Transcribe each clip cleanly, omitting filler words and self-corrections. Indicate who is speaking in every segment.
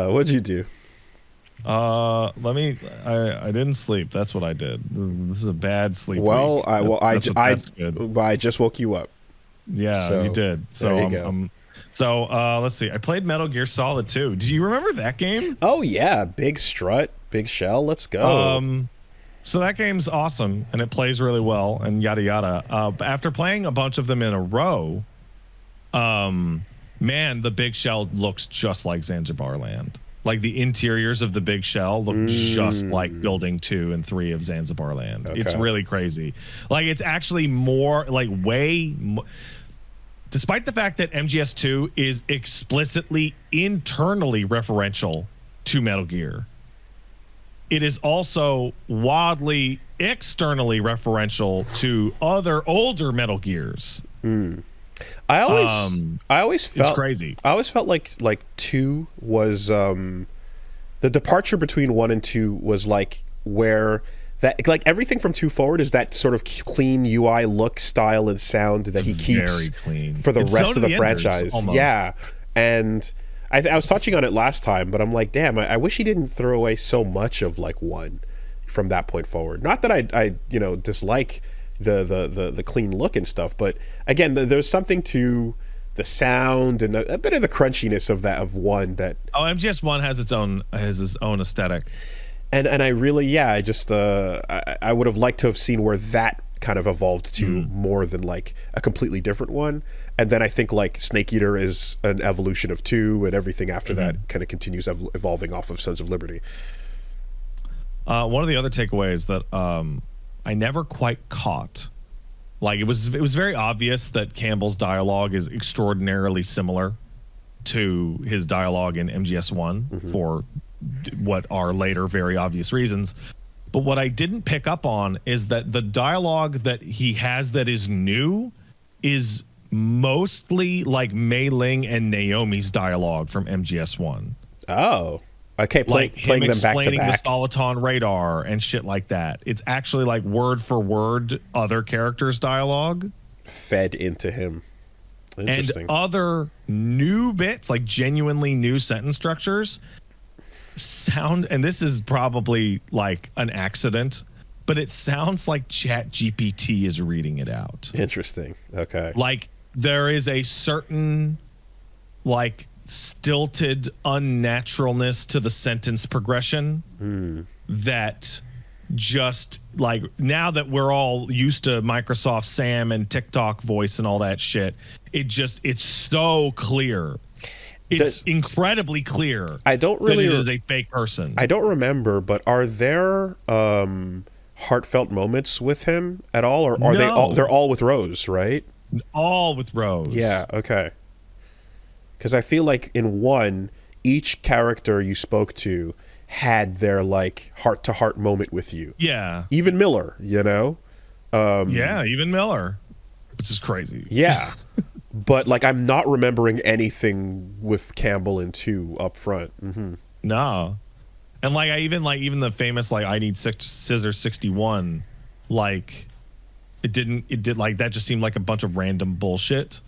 Speaker 1: What'd you do?
Speaker 2: I didn't sleep. That's what I did. This is a bad sleep
Speaker 1: Well,
Speaker 2: week. That's good.
Speaker 1: I just woke you up.
Speaker 2: Yeah,
Speaker 1: So
Speaker 2: you did. So
Speaker 1: there you go.
Speaker 2: let's see. I played Metal Gear Solid 2. Do you remember that game?
Speaker 1: Oh yeah, big strut, big shell. Let's go.
Speaker 2: Um, so that game's awesome and it plays really well and yada yada. But after playing a bunch of them in a row, man, the big shell looks just like Zanzibar Land. Like the interiors of the big shell look just like building 2 and 3 of Zanzibar Land.
Speaker 1: Okay.
Speaker 2: It's really crazy. Like it's actually more like despite the fact that MGS2 is explicitly internally referential to Metal Gear, it is also wildly externally referential to other older Metal Gears.
Speaker 1: I always felt
Speaker 2: it's crazy.
Speaker 1: I always felt like 2 was the departure between 1 and 2 was like where that like everything from 2 forward is that sort of clean UI look, style, and sound that he keeps
Speaker 2: very clean
Speaker 1: for the rest of the franchise.
Speaker 2: Almost.
Speaker 1: Yeah, and I was touching on it last time, but I'm like, damn, I wish he didn't throw away so much of like 1 from that point forward. Not that I dislike the clean look and stuff, but again, there's something to the sound and a bit of the crunchiness of 1 that
Speaker 2: MGS1 has his own aesthetic.
Speaker 1: and I really I just I would have liked to have seen where that kind of evolved to more than like a completely different one. And then I think like Snake Eater is an evolution of 2, and everything after that kind of continues evolving off of Sons of Liberty.
Speaker 2: One of the other takeaways that I never quite caught, like it was very obvious that Campbell's dialogue is extraordinarily similar to his dialogue in MGS1 for what are later very obvious reasons. But what I didn't pick up on is that the dialogue that he has that is new is mostly like Mei Ling and Naomi's dialogue from MGS1.
Speaker 1: Oh, okay.
Speaker 2: Like
Speaker 1: playing
Speaker 2: him
Speaker 1: them back to
Speaker 2: explaining
Speaker 1: back.
Speaker 2: the Soliton radar and shit like that. It's actually like word for word other characters' dialogue
Speaker 1: Fed into him. Interesting.
Speaker 2: and other new bits, like genuinely new sentence structures sound, and this is probably like an accident, but it sounds like Chat GPT is reading it out.
Speaker 1: Interesting. Okay.
Speaker 2: Like there is a certain like stilted unnaturalness to the sentence progression that just like, now that we're all used to Microsoft Sam and TikTok voice and all that shit, it's so clear. It's incredibly clear.
Speaker 1: I don't really
Speaker 2: that it is a fake person.
Speaker 1: I don't remember, but are there heartfelt moments with him at all, or are they all? They're all with Rose, right?
Speaker 2: All with Rose.
Speaker 1: Yeah. Okay. Because I feel like in 1, each character you spoke to had their like heart-to-heart moment with you.
Speaker 2: Yeah.
Speaker 1: Even Miller,
Speaker 2: Yeah, even Miller, which is crazy.
Speaker 1: Yeah. But like I'm not remembering anything with Campbell in 2 up front.
Speaker 2: No. And like even the famous like I need scissors 61, like it did like that just seemed like a bunch of random bullshit.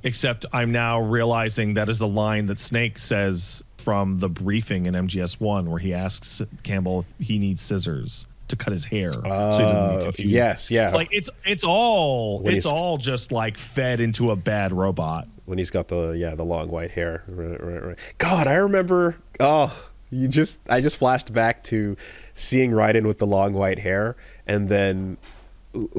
Speaker 2: Except I'm now realizing that is a line that Snake says from the briefing in MGS1 where he asks Campbell if he needs scissors to cut his hair so he doesn't get confused.
Speaker 1: Yes, yeah.
Speaker 2: It's like it's all just like fed into a bad robot.
Speaker 1: When he's got the long white hair. Right. God, I remember I just flashed back to seeing Raiden with the long white hair, and then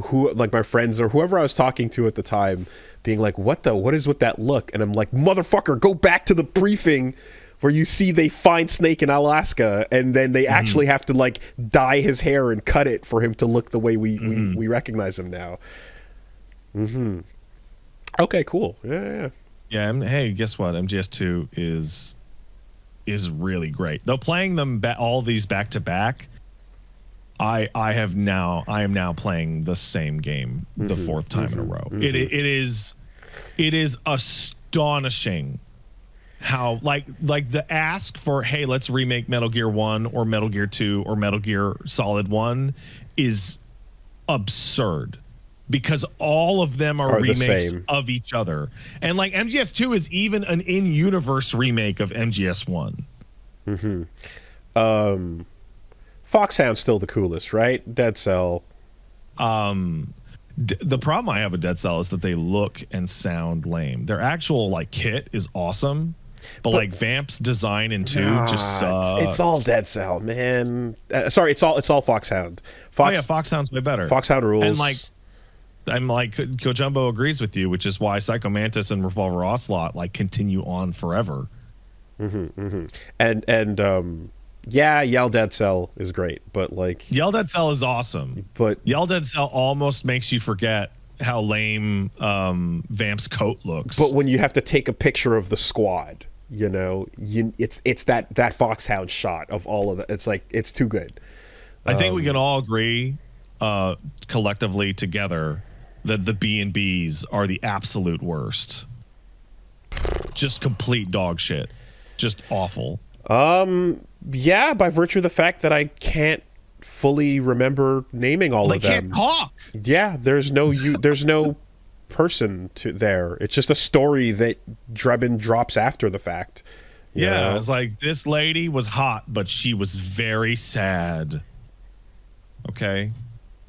Speaker 1: who like my friends or whoever I was talking to at the time being like, what is with that look? And I'm like, motherfucker, go back to the briefing where you see they find Snake in Alaska, and then they actually have to like dye his hair and cut it for him to look the way we recognize him now. Okay, cool. Yeah.
Speaker 2: Hey, guess what? MGS2 is really great. Though playing them all these back to back, I am now playing the same game the 4th time in a row. It is astonishing how like the ask for, hey, let's remake Metal Gear 1 or Metal Gear 2 or Metal Gear Solid 1 is absurd, because all of them are remakes of each other. And like MGS2 is even an in-universe remake of MGS1.
Speaker 1: Foxhound's still the coolest, right? Dead Cell.
Speaker 2: The problem I have with Dead Cell is that they look and sound lame. Their actual like kit is awesome, but like Vamp's design in 2 just sucks.
Speaker 1: It's all Dead Cell, man. Sorry, it's all Foxhound.
Speaker 2: Oh yeah, Foxhound's way better.
Speaker 1: Foxhound rules.
Speaker 2: And like, I'm like Kojumbo agrees with you, which is why Psycho Mantis and Revolver Ocelot like continue on forever.
Speaker 1: Yeah, Yell Dead Cell is great, but like
Speaker 2: Yell Dead Cell is awesome, but Yell Dead Cell almost makes you forget how lame Vamp's coat looks.
Speaker 1: But when you have to take a picture of the squad, you know, it's that Foxhound shot of all of it. It's like it's too good.
Speaker 2: I think we can all agree collectively together that the B&Bs are the absolute worst. Just complete dog shit. Just awful.
Speaker 1: Yeah, by virtue of the fact that I can't fully remember naming all of them.
Speaker 2: They can't talk.
Speaker 1: Yeah, there's no person there. It's just a story that Drebin drops after the fact.
Speaker 2: Yeah, it's like this lady was hot, but she was very sad. Okay.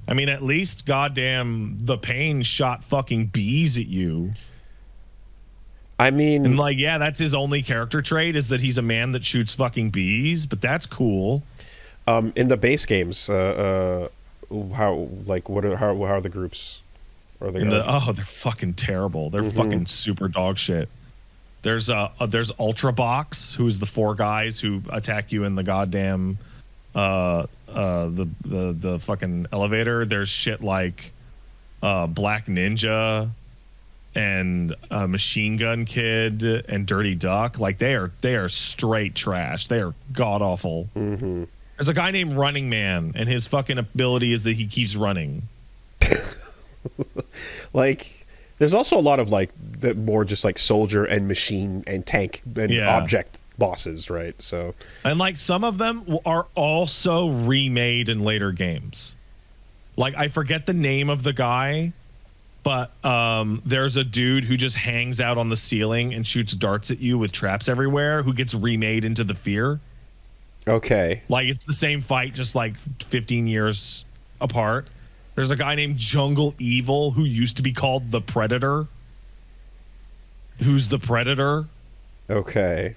Speaker 2: I mean, at least goddamn the Pain shot fucking bees at you.
Speaker 1: I mean,
Speaker 2: and like, yeah, that's his only character trait is that he's a man that shoots fucking bees, but that's cool.
Speaker 1: In the base games, how are the groups?
Speaker 2: They're fucking terrible. They're fucking super dog shit. There's Ultra Box, who's the 4 guys who attack you in the goddamn the fucking elevator. There's shit like Black Ninja and Machine Gun Kid and Dirty Duck. Like they are straight trash. They are god awful. There's a guy named Running Man, and his fucking ability is that he keeps running.
Speaker 1: Like, there's also a lot of like the more just like soldier and machine and tank and object bosses, right? So,
Speaker 2: and like some of them are also remade in later games. Like I forget the name of the guy, but there's a dude who just hangs out on the ceiling and shoots darts at you with traps everywhere, who gets remade into the Fear.
Speaker 1: Okay.
Speaker 2: Like it's the same fight, just like 15 years apart. There's a guy named Jungle Evil who used to be called the Predator. Who's the Predator?
Speaker 1: Okay.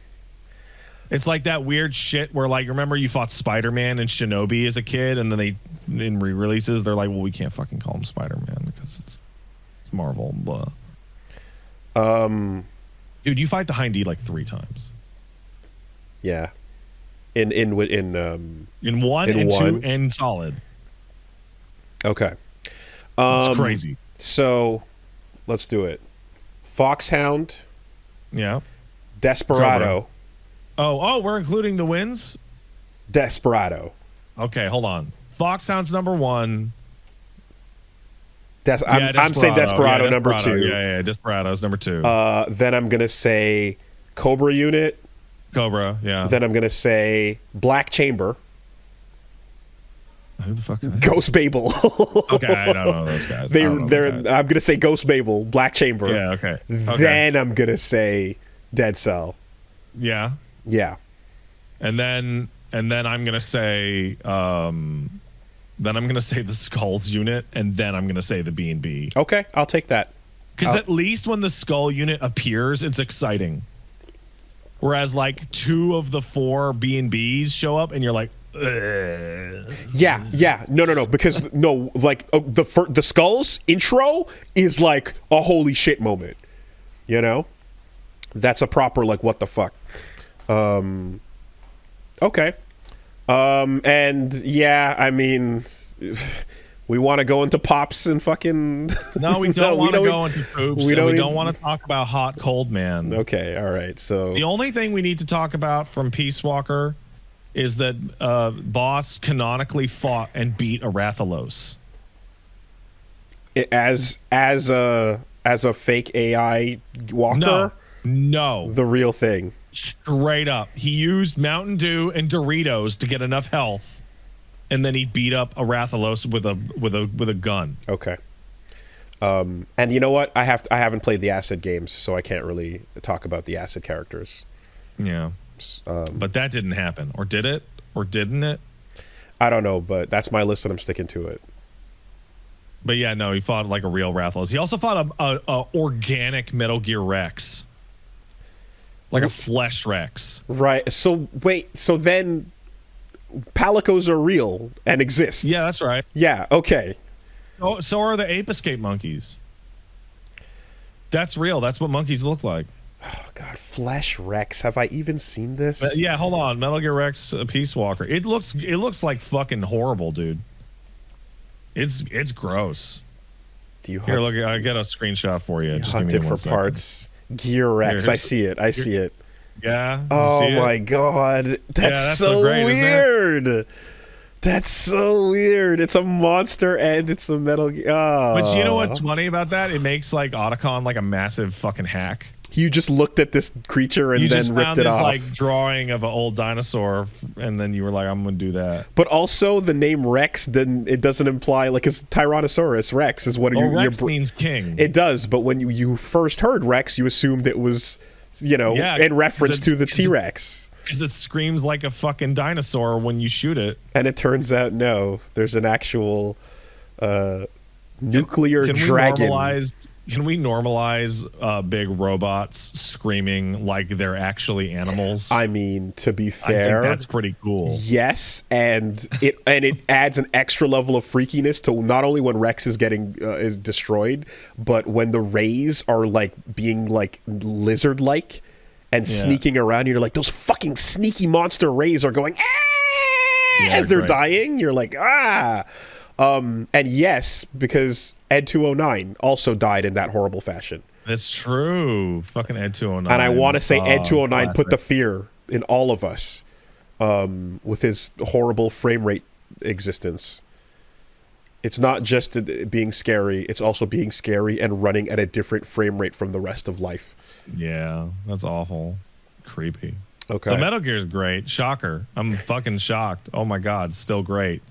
Speaker 2: It's like that weird shit where, like, remember you fought Spider-Man and Shinobi as a kid, and then they, in re-releases, they're like, well, we can't fucking call him Spider-Man because it's Marvel, blah. Dude, you fight the Hind D like 3 times.
Speaker 1: Yeah. In 1
Speaker 2: and 2 and Solid.
Speaker 1: Okay.
Speaker 2: It's crazy.
Speaker 1: So, let's do it. Foxhound.
Speaker 2: Yeah.
Speaker 1: Desperado.
Speaker 2: Cobra. Oh, we're including the wins?
Speaker 1: Desperado.
Speaker 2: Okay, hold on. Foxhound's number 1.
Speaker 1: I'm saying Desperado number 2.
Speaker 2: Yeah, Desperado's number 2.
Speaker 1: Then I'm going to say Cobra Unit.
Speaker 2: Cobra, yeah.
Speaker 1: Then I'm going to say Black Chamber.
Speaker 2: Who the fuck are they?
Speaker 1: Ghost Babel.
Speaker 2: Okay, I don't know those guys.
Speaker 1: I'm going to say Ghost Babel, Black Chamber.
Speaker 2: Yeah, okay.
Speaker 1: Then I'm going to say Dead Cell.
Speaker 2: Yeah.
Speaker 1: Yeah.
Speaker 2: And then I'm going to say the Skulls unit, and then I'm going to say the B&B.
Speaker 1: Okay, I'll take that.
Speaker 2: Cuz at least when the Skull unit appears, it's exciting. Whereas like 2 of the 4 B&Bs show up and you're like, ugh.
Speaker 1: Yeah. No. Because like the Skulls intro is like a holy shit moment. You know, that's a proper like what the fuck. Okay. And yeah, I mean, we want to go into pops and fucking.
Speaker 2: No, we don't want to go into poops. We don't want to talk about Hot Cold Man.
Speaker 1: Okay, all right. So
Speaker 2: the only thing we need to talk about from Peace Walker is that Boss canonically fought and beat Arathalos.
Speaker 1: As a fake AI walker.
Speaker 2: No,
Speaker 1: the real thing.
Speaker 2: Straight up, he used Mountain Dew and Doritos to get enough health, and then he beat up Arathalos with a gun.
Speaker 1: Okay. And you know what? I haven't played the Acid games, so I can't really talk about the Acid characters.
Speaker 2: Yeah. But that didn't happen, or did it, or didn't it?
Speaker 1: I don't know, but that's my list, and I'm sticking to it.
Speaker 2: But yeah, no, he fought like a real Rathalos. He also fought a organic Metal Gear Rex, like a flesh Rex.
Speaker 1: Right. So wait. So then, Palicos are real and exist.
Speaker 2: Yeah, that's right.
Speaker 1: Yeah. Okay.
Speaker 2: Oh, so are the Ape Escape monkeys. That's real. That's what monkeys look like.
Speaker 1: Oh God, Flesh Rex. Have I even seen this?
Speaker 2: But yeah, hold on. Metal Gear Rex Peace Walker. It looks like fucking horrible, dude. It's gross.
Speaker 1: Do you
Speaker 2: Here, look, I get a screenshot for you. Just
Speaker 1: hunt
Speaker 2: give
Speaker 1: it
Speaker 2: me
Speaker 1: for
Speaker 2: 1 second.
Speaker 1: parts? Gear Rex. I see it. I see it.
Speaker 2: Yeah. You
Speaker 1: Oh
Speaker 2: see it?
Speaker 1: my God, that's
Speaker 2: so
Speaker 1: so
Speaker 2: great, isn't it?
Speaker 1: weird. That's so weird. It's a monster and it's a Metal Gear. Oh.
Speaker 2: But you know what's funny about that? It makes like Otacon like a massive fucking hack.
Speaker 1: You just looked at this creature and
Speaker 2: You
Speaker 1: then
Speaker 2: just
Speaker 1: ripped
Speaker 2: found
Speaker 1: it
Speaker 2: this
Speaker 1: off.
Speaker 2: like drawing of an old dinosaur, and then you were like, "I'm gonna do that."
Speaker 1: But also, the name Rex doesn't imply like it's Tyrannosaurus Rex is what
Speaker 2: Rex means king.
Speaker 1: It does, but when you first heard Rex, you assumed it was, in reference to the T-Rex.
Speaker 2: Because it screams like a fucking dinosaur when you shoot it.
Speaker 1: And it turns out, no, there's an actual nuclear dragon.
Speaker 2: Can we normalize big robots screaming like they're actually animals?
Speaker 1: I mean, to be fair,
Speaker 2: I think that's pretty cool.
Speaker 1: Yes, and it adds an extra level of freakiness to not only when Rex is getting is destroyed, but when the rays are like being like lizard-like and sneaking around. You're like, those fucking sneaky monster rays are going as they're dying. You're like, and yes, because Ed 209 also died in that horrible fashion.
Speaker 2: That's true. Fucking Ed 209.
Speaker 1: And I want to say Ed 209
Speaker 2: classic.
Speaker 1: put the fear in all of us with his horrible frame rate existence. It's not just being scary, it's also being scary and running at a different frame rate from the rest of life.
Speaker 2: Yeah, that's awful. Creepy.
Speaker 1: Okay.
Speaker 2: So Metal Gear is great. Shocker. I'm fucking shocked. Oh my God, still great.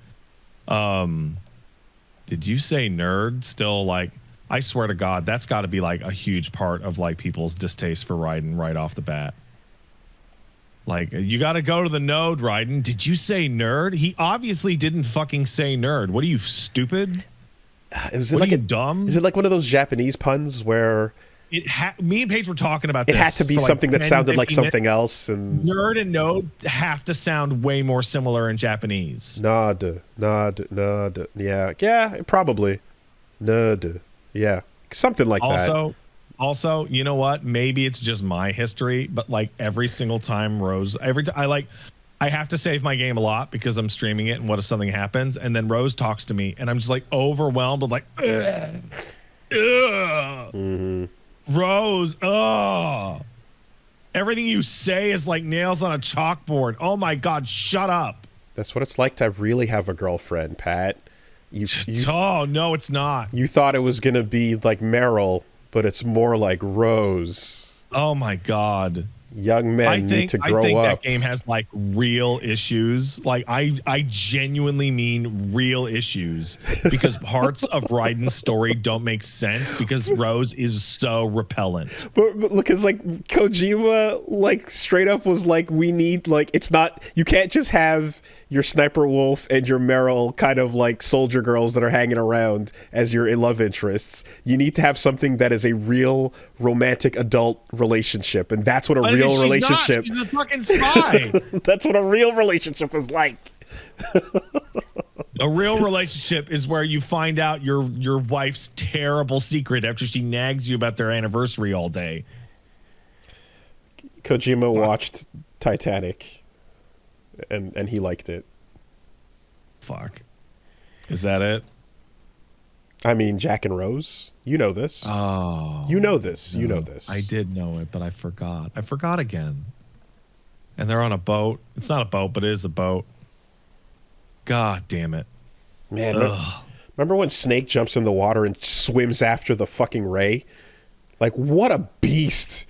Speaker 2: Did you say nerd? Still, like, I swear to God, that's got to be like a huge part of like people's distaste for Raiden right off the bat. Like, you got to go to the node, Raiden. Did you say nerd? He obviously didn't fucking say nerd. What are you, stupid?
Speaker 1: Is it
Speaker 2: What
Speaker 1: like
Speaker 2: are you, dumb?
Speaker 1: Is it like one of those Japanese puns where
Speaker 2: me and Paige were talking about
Speaker 1: it
Speaker 2: this.
Speaker 1: had to be
Speaker 2: for like
Speaker 1: something that
Speaker 2: 10,
Speaker 1: sounded like
Speaker 2: 15
Speaker 1: something else? And
Speaker 2: nerd and node have to sound way more similar in Japanese.
Speaker 1: nod, yeah, probably nerd, yeah, something like that.
Speaker 2: Also, you know what? Maybe it's just my history, but like every single time Rose, I have to save my game a lot because I'm streaming it, and what if something happens? And then Rose talks to me, and I'm just like overwhelmed with like, ugh, Rose, everything you say is like nails on a chalkboard. Oh my God, shut up.
Speaker 1: That's what it's like to really have a girlfriend, Pat.
Speaker 2: Oh no, it's not.
Speaker 1: You thought it was gonna be like Meryl, but it's more like Rose.
Speaker 2: Oh my God.
Speaker 1: Young men need to grow up.
Speaker 2: I think that game has like real issues. Like I genuinely mean real issues because parts of Raiden's story don't make sense because Rose is so repellent.
Speaker 1: But look, it's like Kojima, like straight up was like, we need like it's not. You can't just have your Sniper Wolf and your Meryl kind of like soldier girls that are hanging around as your love interests. You need to have something that is a real romantic adult relationship, and that's what a real relationship.
Speaker 2: She's a fucking spy.
Speaker 1: That's what a real relationship is like.
Speaker 2: A real relationship is where you find out your wife's terrible secret after she nags you about their anniversary all day.
Speaker 1: Kojima watched Titanic, and he liked it.
Speaker 2: Fuck. Is that it?
Speaker 1: I mean, Jack and Rose. You know this.
Speaker 2: Oh.
Speaker 1: You know this.
Speaker 2: No,
Speaker 1: you know this.
Speaker 2: I did know it, but I forgot. I forgot again. And they're on a boat. It's not a boat, but it is a boat. God damn it.
Speaker 1: Man, remember when Snake jumps in the water and swims after the fucking ray? Like, what a beast.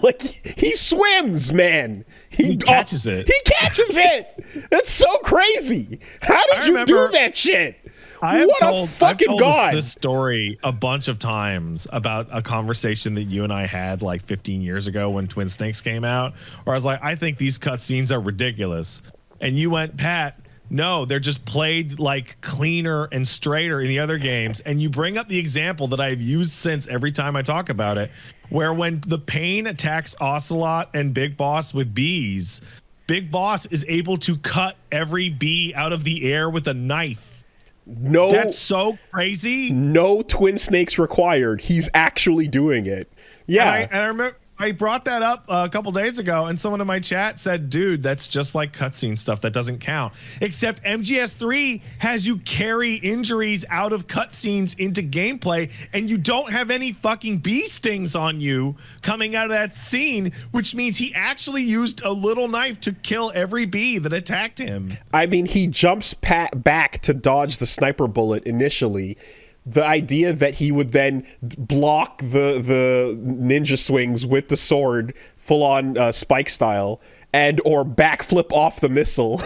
Speaker 1: Like, he swims, man.
Speaker 2: He catches it.
Speaker 1: He catches it. That's so crazy. How did you do that shit? What a fucking god!
Speaker 2: This story a bunch of times about a conversation that you and I had like 15 years ago when Twin Snakes came out, where I was like, I think these cutscenes are ridiculous. And you went, Pat, no, they're just played like cleaner and straighter in the other games. And you bring up the example that I've used since every time I talk about it, where when the Pain attacks Ocelot and Big Boss with bees, Big Boss is able to cut every bee out of the air with a knife.
Speaker 1: No,
Speaker 2: that's so crazy.
Speaker 1: No Twin Snakes required. He's actually doing it. Yeah,
Speaker 2: and I remember I brought that up a couple days ago, and someone in my chat said, "Dude, that's just like cutscene stuff. That doesn't count." Except MGS3 has you carry injuries out of cutscenes into gameplay, and you don't have any fucking bee stings on you coming out of that scene, which means he actually used a little knife to kill every bee that attacked him.
Speaker 1: I mean, he jumps back to dodge the sniper bullet initially. The idea that he would then block the ninja swings with the sword full on Spike style and or backflip off the missile,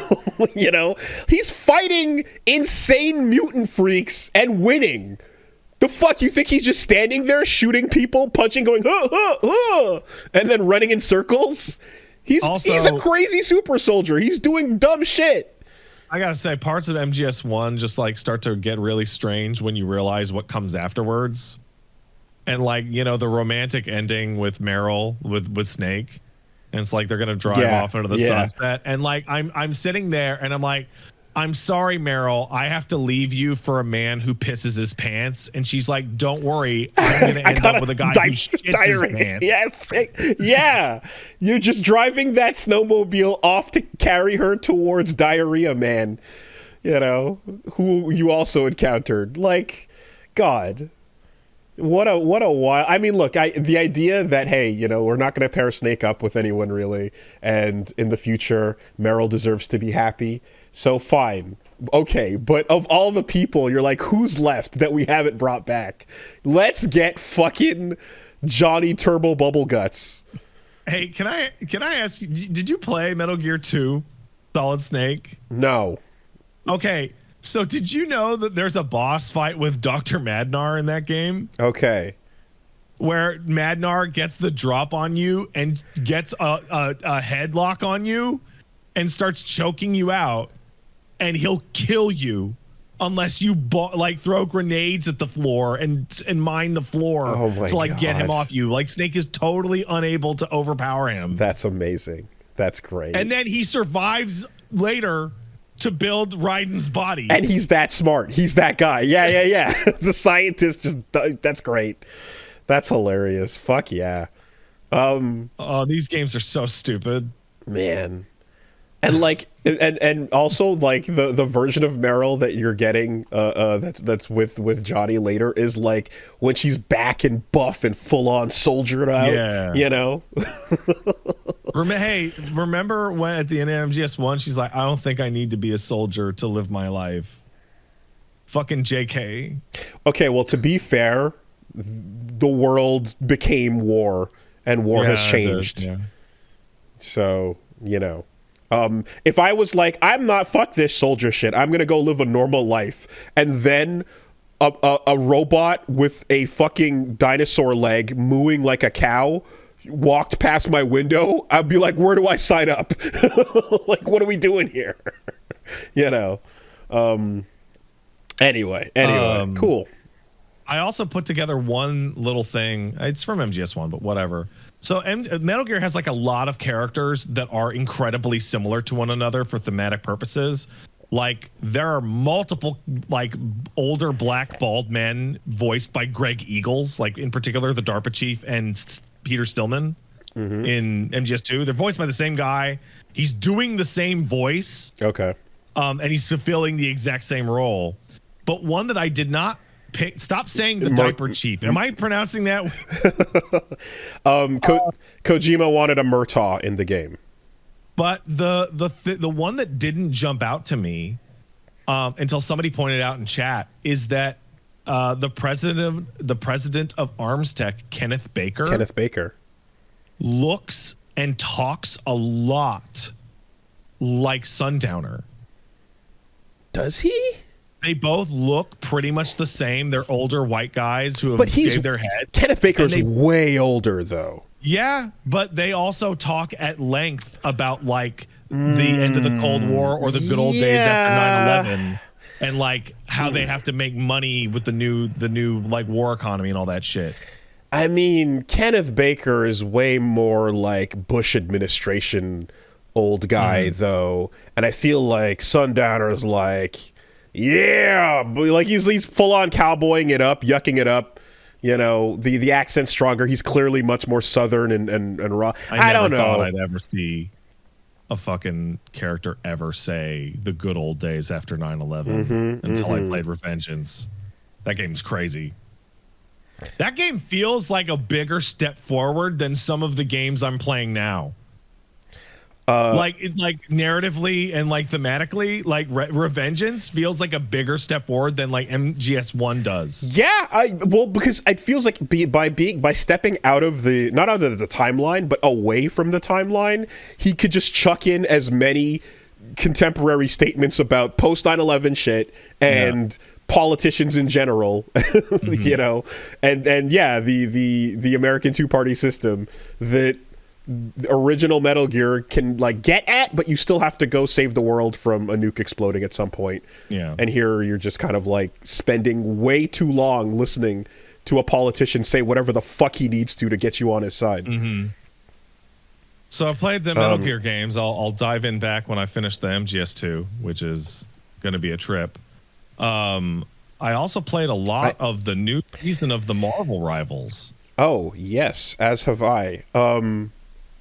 Speaker 1: you know, he's fighting insane mutant freaks and winning. The fuck, you think he's just standing there shooting people, punching, going and then running in circles? He's a crazy super soldier. He's doing dumb shit.
Speaker 2: I gotta say, parts of MGS1 just like start to get really strange when you realize what comes afterwards, and like, you know, the romantic ending with Meryl with Snake, and it's like they're gonna drive off into the sunset, and like I'm sitting there and I'm like, I'm sorry, Meryl, I have to leave you for a man who pisses his pants. And she's like, don't worry, I'm going to end up with a guy who shits his pants.
Speaker 1: Yes. Yeah. You're just driving that snowmobile off to carry her towards Diarrhea Man, you know, who you also encountered. Like, God. What a while. I mean, look, the idea that, hey, you know, we're not going to pair Snake up with anyone really, and in the future, Meryl deserves to be happy. So fine. Okay, but of all the people, you're like, who's left that we haven't brought back? Let's get fucking Johnny Turbo Bubble Guts.
Speaker 2: Hey, can I ask you, did you play Metal Gear 2 Solid Snake?
Speaker 1: No.
Speaker 2: Okay, so did you know that there's a boss fight with Dr. Madnar in that game?
Speaker 1: Okay.
Speaker 2: Where Madnar gets the drop on you and gets a headlock on you and starts choking you out. And he'll kill you unless you like throw grenades at the floor and mine the floor to like get him off you. Like Snake is totally unable to overpower him.
Speaker 1: That's amazing. That's great.
Speaker 2: And then he survives later to build Raiden's body.
Speaker 1: And he's that smart. He's that guy. Yeah. The scientist that's great. That's hilarious. Fuck yeah.
Speaker 2: Oh, these games are so stupid.
Speaker 1: Man. And like, and also like the version of Meryl that you're getting, that's with Johnny later is like when she's back and buff and full on soldiered out, you know.
Speaker 2: Remember when at the end of MGS1 she's like, I don't think I need to be a soldier to live my life. Fucking JK. Okay,
Speaker 1: well, to be fair, the world became war, and war has changed. So, you know. If I was like, I'm not, fuck this soldier shit, I'm gonna go live a normal life, and then a robot with a fucking dinosaur leg mooing like a cow walked past my window, I'd be like, where do I sign up? Like, what are we doing here? You know. Anyway, cool.
Speaker 2: I also put together one little thing. It's from MGS1, but whatever. So Metal Gear has like a lot of characters that are incredibly similar to one another for thematic purposes. Like there are multiple like older black bald men voiced by Greg Eagles, like in particular the DARPA chief and Peter Stillman in MGS2. They're voiced by the same guy. He's doing the same voice.
Speaker 1: Okay.
Speaker 2: And he's fulfilling the exact same role. But one that I did not pick. Stop saying the diaper chief. Am I pronouncing that?
Speaker 1: Kojima wanted a Murtaugh in the game.
Speaker 2: But the one that didn't jump out to me until somebody pointed out in chat is that the president of Arms Tech, Kenneth Baker, looks and talks a lot like Sundowner.
Speaker 1: Does he?
Speaker 2: They both look pretty much the same. They're older white guys who have
Speaker 1: But
Speaker 2: shaved their head.
Speaker 1: Kenneth Baker's way older, though.
Speaker 2: Yeah, but they also talk at length about like the end of the Cold War or the good old days after 9/11, and like how they have to make money with the new like war economy and all that shit.
Speaker 1: I mean, Kenneth Baker is way more like Bush administration old guy, though, and I feel like Sundowner is like, yeah, but like he's full on cowboying it up, yucking it up. You know, the accent's stronger. He's clearly much more southern and raw. I don't know.
Speaker 2: Thought I'd ever see a fucking character ever say the good old days after 9/11 until I played Revengeance. That game's crazy. That game feels like a bigger step forward than some of the games I'm playing now. Like narratively and like thematically, like Revengeance feels like a bigger step forward than like MGS1 does.
Speaker 1: Yeah, because it feels like by stepping out of not out of the timeline, but away from the timeline, he could just chuck in as many contemporary statements about post 9/11 shit and politicians in general, you know, and yeah, the American two-party system that original Metal Gear can like get at, but you still have to go save the world from a nuke exploding at some point.
Speaker 2: Yeah.
Speaker 1: And here you're just kind of like spending way too long listening to a politician say whatever the fuck he needs to get you on his side.
Speaker 2: So I played the Metal Gear games. I'll dive in back when I finish the MGS2, which is going to be a trip. I also played a lot of the new season of the Marvel Rivals.
Speaker 1: Oh, yes, as have I.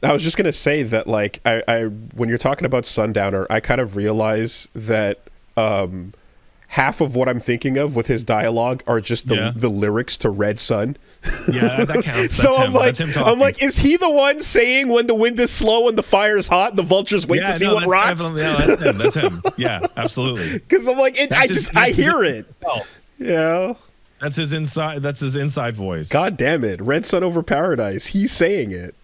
Speaker 1: I was just gonna say that, like, I when you're talking about Sundowner, I kind of realize that half of what I'm thinking of with his dialogue are just the lyrics to Red Sun.
Speaker 2: Yeah, that counts.
Speaker 1: So
Speaker 2: That's
Speaker 1: I'm like, is he the one saying when the wind is slow and the fire is hot, and the vultures wait to see what rocks?
Speaker 2: Yeah, that's him. That's him. Yeah, absolutely.
Speaker 1: Because I'm like, I hear it. Yeah.
Speaker 2: That's his inside. That's his inside voice.
Speaker 1: God damn it, Red Sun over Paradise. He's saying it.